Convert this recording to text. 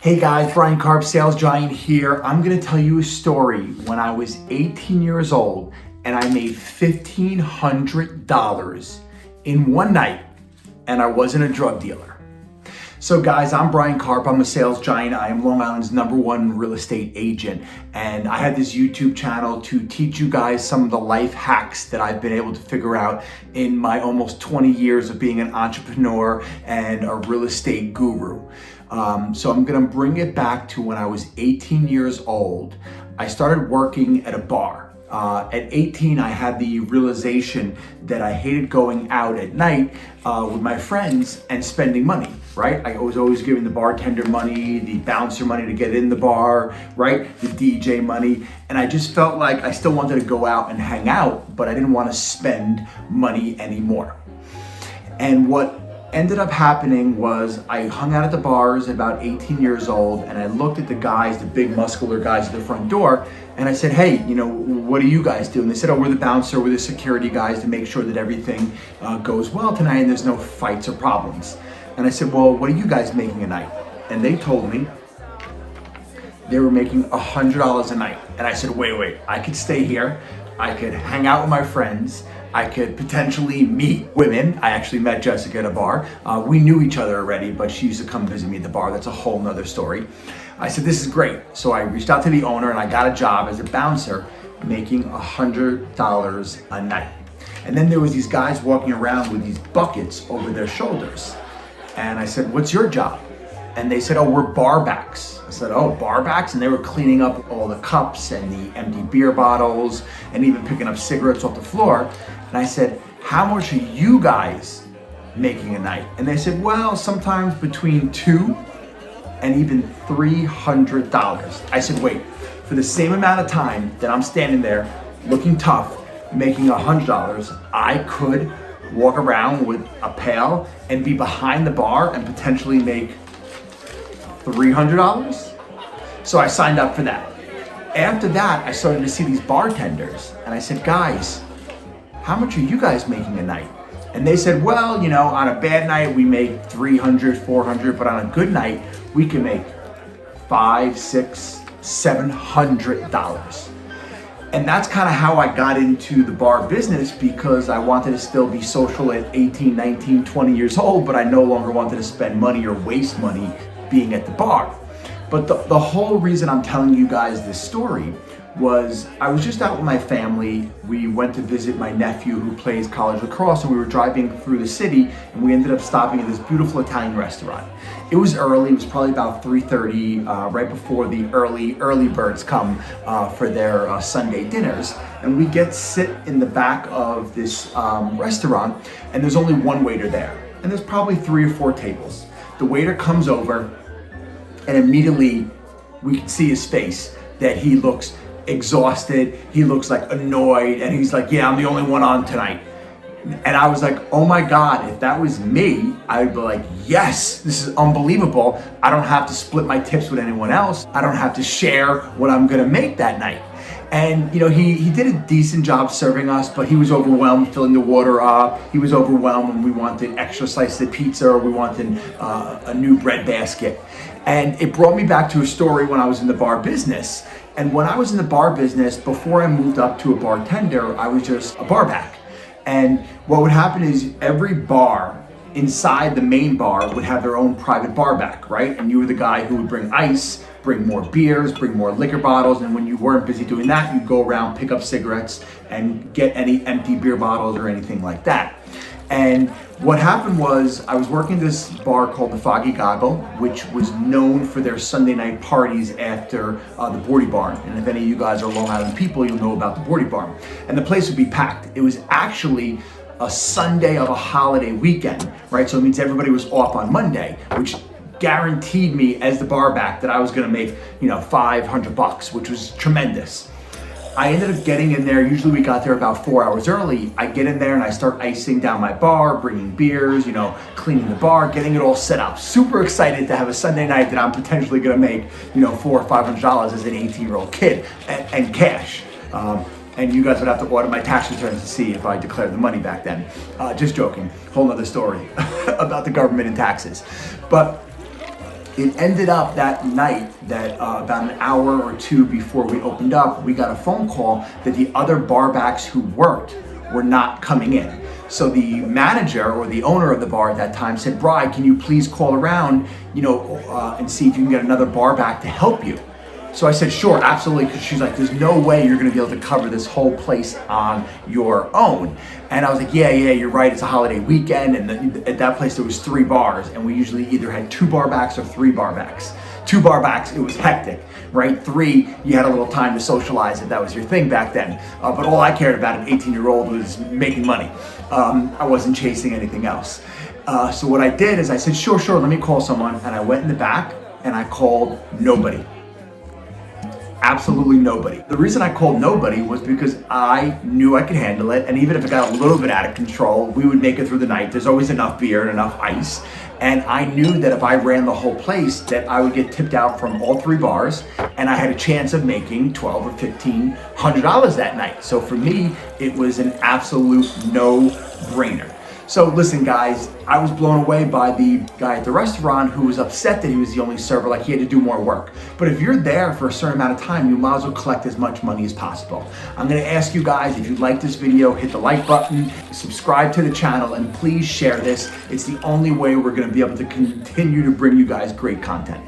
Hey guys, Brian Karp, Sales Giant here. I'm gonna tell you a story when I was 18 years old and I made $1,500 in one night and I wasn't a drug dealer. So guys, I'm Brian Karp, I'm a sales giant. I am Long Island's #1 real estate agent. And I had this YouTube channel to teach you guys some of the life hacks that I've been able to figure out in my almost 20 years of being an entrepreneur and a real estate guru. So I'm gonna bring it back to when I was 18 years old. I started working at a bar. At 18, I had the realization that I hated going out at night with my friends and spending money, right? I was always giving the bartender money, the bouncer money to get in the bar, right? The DJ money. And I just felt like I still wanted to go out and hang out, but I didn't want to spend money anymore. And what ended up happening was I hung out at the bars at about 18 years old, and I looked at the guys, the big muscular guys at the front door, and I said, hey, what do you guys do? And they said, oh, we're the bouncer, we're the security guys to make sure that everything goes well tonight and there's no fights or problems. And I said, well, what are you guys making a night? And they told me they were making $100 a night. And I said, wait, I could stay here, I could hang out with my friends, I could potentially meet women. I actually met Jessica at a bar. We knew each other already, but she used to come visit me at the bar. That's a whole nother story. I said, this is great. So I reached out to the owner and I got a job as a bouncer making $100 a night. And then there was these guys walking around with these buckets over their shoulders. And I said, what's your job? And they said, oh, we're bar backs. I said, oh, bar backs? And they were cleaning up all the cups and the empty beer bottles and even picking up cigarettes off the floor. And I said, how much are you guys making a night? And they said, well, sometimes between $200 and even $300. I said, wait, for the same amount of time that I'm standing there looking tough, making $100, I could walk around with a pail and be behind the bar and potentially make $300? So I signed up for that. After that, I started to see these bartenders and I said, guys, how much are you guys making a night? And they said, well, on a bad night, we make $300, $400, but on a good night, we can make $500, $600, $700. And that's kind of how I got into the bar business, because I wanted to still be social at 18, 19, 20 years old, but I no longer wanted to spend money or waste money being at the bar. But the whole reason I'm telling you guys this story was I was just out with my family. We went to visit my nephew who plays college lacrosse, and we were driving through the city and we ended up stopping at this beautiful Italian restaurant. It was early, it was probably about 3:30, right before the early birds come for their Sunday dinners. And we sit in the back of this restaurant, and there's only one waiter there. And there's probably 3 or 4 tables. The waiter comes over, and immediately we can see his face that he looks exhausted, he looks like annoyed, and he's like, yeah, I'm the only one on tonight. And I was like, oh my God, if that was me, I would be like, yes, this is unbelievable. I don't have to split my tips with anyone else. I don't have to share what I'm gonna make that night. And he did a decent job serving us, but he was overwhelmed filling the water up. He was overwhelmed when we wanted extra slices of pizza or we wanted a new bread basket. And it brought me back to a story when I was in the bar business. And when I was in the bar business, before I moved up to a bartender, I was just a bar back. And what would happen is every bar inside the main bar would have their own private bar back, right? And you were the guy who would bring ice, bring more beers, bring more liquor bottles. And when you weren't busy doing that, you'd go around, pick up cigarettes and get any empty beer bottles or anything like that. And what happened was I was working this bar called the Foggy Goggle, which was known for their Sunday night parties after the Bordy Barn. And if any of you guys are Long Island people, you'll know about the Bordy Barn. And the place would be packed. It was actually a Sunday of a holiday weekend, right? So it means everybody was off on Monday, which guaranteed me as the bar back that I was gonna make, $500, which was tremendous. I ended up getting in there, usually we got there about 4 hours early. I get in there and I start icing down my bar, bringing beers, cleaning the bar, getting it all set up. Super excited to have a Sunday night that I'm potentially gonna make, $400 or $500 as an 18-year-old kid and cash. And you guys would have to audit my tax returns to see if I declared the money back then. Just joking, whole nother story about the government and taxes. But It ended up that night that about an hour or two before we opened up, we got a phone call that the other barbacks who worked were not coming in. So the manager or the owner of the bar at that time said, "Bri, can you please call around, and see if you can get another barback to help you?" So I said, "Sure, absolutely," because she's like, "There's no way you're gonna be able to cover this whole place on your own." And I was like, yeah, you're right, it's a holiday weekend, and at that place there was 3 bars, and we usually either had 2 barbacks or 3 barbacks. 2 barbacks, it was hectic, right? 3, you had a little time to socialize if that was your thing back then. But all I cared about, an 18-year-old, was making money. I wasn't chasing anything else. So what I did is I said, sure, let me call someone, and I went in the back and I called nobody. Absolutely nobody. The reason I called nobody was because I knew I could handle it, and even if it got a little bit out of control, we would make it through the night. There's always enough beer and enough ice, and I knew that if I ran the whole place, that I would get tipped out from all 3 bars, and I had a chance of making $1,200 or $1,500 that night. So for me, it was an absolute no-brainer. So listen, guys, I was blown away by the guy at the restaurant who was upset that he was the only server, like he had to do more work. But if you're there for a certain amount of time, you might as well collect as much money as possible. I'm gonna ask you guys, if you like this video, hit the like button, subscribe to the channel, and please share this. It's the only way we're gonna be able to continue to bring you guys great content.